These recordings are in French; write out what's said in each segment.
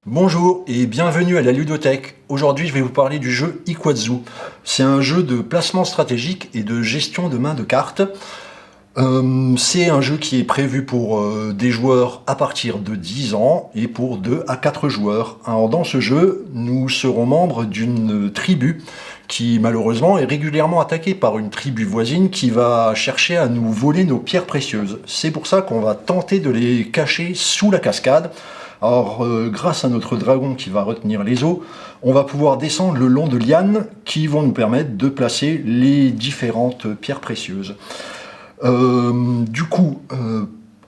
Bonjour et bienvenue à la ludothèque. Aujourd'hui je vais vous parler du jeu Ikazu. C'est un jeu de placement stratégique et de gestion de main de cartes. C'est un jeu qui est prévu pour des joueurs à partir de 10 ans et pour 2 à 4 joueurs. Alors dans ce jeu, nous serons membres d'une tribu qui malheureusement est régulièrement attaquée par une tribu voisine qui va chercher à nous voler nos pierres précieuses. C'est pour ça qu'on va tenter de les cacher sous la cascade. Alors, grâce à notre dragon qui va retenir les eaux, on va pouvoir descendre le long de lianes qui vont nous permettre de placer les différentes pierres précieuses.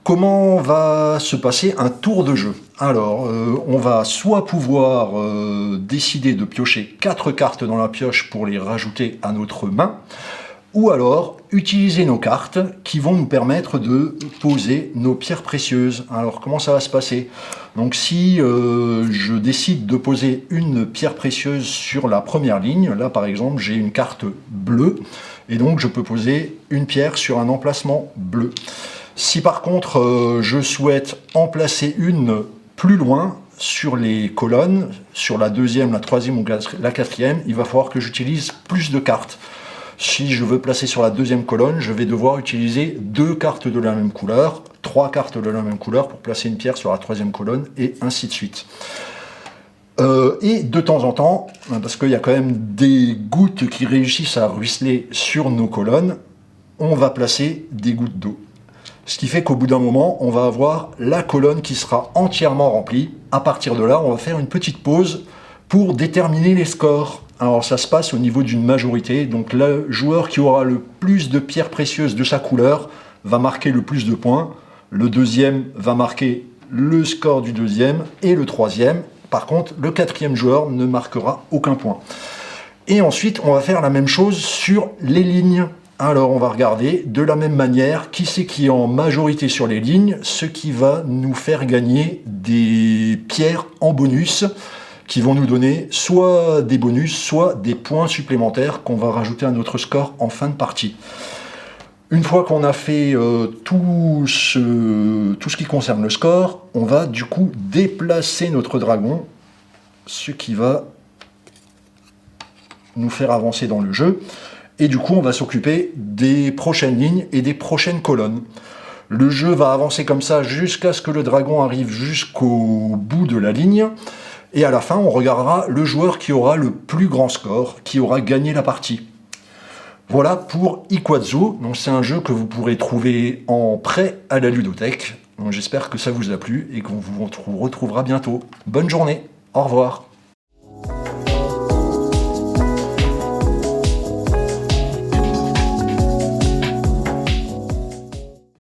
Comment va se passer un tour de jeu? Alors, on va soit pouvoir décider de piocher 4 cartes dans la pioche pour les rajouter à notre main, ou alors utiliser nos cartes qui vont nous permettre de poser nos pierres précieuses. Alors comment ça va se passer? Donc si je décide de poser une pierre précieuse sur la première ligne, là par exemple j'ai une carte bleue, et donc je peux poser une pierre sur un emplacement bleu. Si par contre je souhaite en placer une plus loin, sur les colonnes, sur la deuxième, la troisième ou la quatrième, il va falloir que j'utilise plus de cartes. Si je veux placer sur la deuxième colonne, je vais devoir utiliser 2 cartes de la même couleur, 3 cartes de la même couleur pour placer une pierre sur la troisième colonne, et ainsi de suite. Et de temps en temps, parce qu'il y a quand même des gouttes qui réussissent à ruisseler sur nos colonnes, on va placer des gouttes d'eau. Ce qui fait qu'au bout d'un moment, on va avoir la colonne qui sera entièrement remplie. À partir de là, on va faire une petite pause pour déterminer les scores. Alors ça se passe au niveau d'une majorité, donc le joueur qui aura le plus de pierres précieuses de sa couleur va marquer le plus de points, le deuxième va marquer le score du deuxième et le troisième. Par contre, le quatrième joueur ne marquera aucun point. Et ensuite, on va faire la même chose sur les lignes. Alors on va regarder de la même manière qui c'est qui est en majorité sur les lignes, ce qui va nous faire gagner des pierres en bonus, qui vont nous donner soit des bonus, soit des points supplémentaires qu'on va rajouter à notre score en fin de partie. Une fois qu'on a fait tout ce qui concerne le score, on va du coup déplacer notre dragon, ce qui va nous faire avancer dans le jeu. Et du coup, on va s'occuper des prochaines lignes et des prochaines colonnes. Le jeu va avancer comme ça jusqu'à ce que le dragon arrive jusqu'au bout de la ligne. Et à la fin, on regardera le joueur qui aura le plus grand score, qui aura gagné la partie. Voilà pour Ikazu. Donc c'est un jeu que vous pourrez trouver en prêt à la ludothèque. J'espère que ça vous a plu et qu'on vous retrouvera bientôt. Bonne journée, au revoir.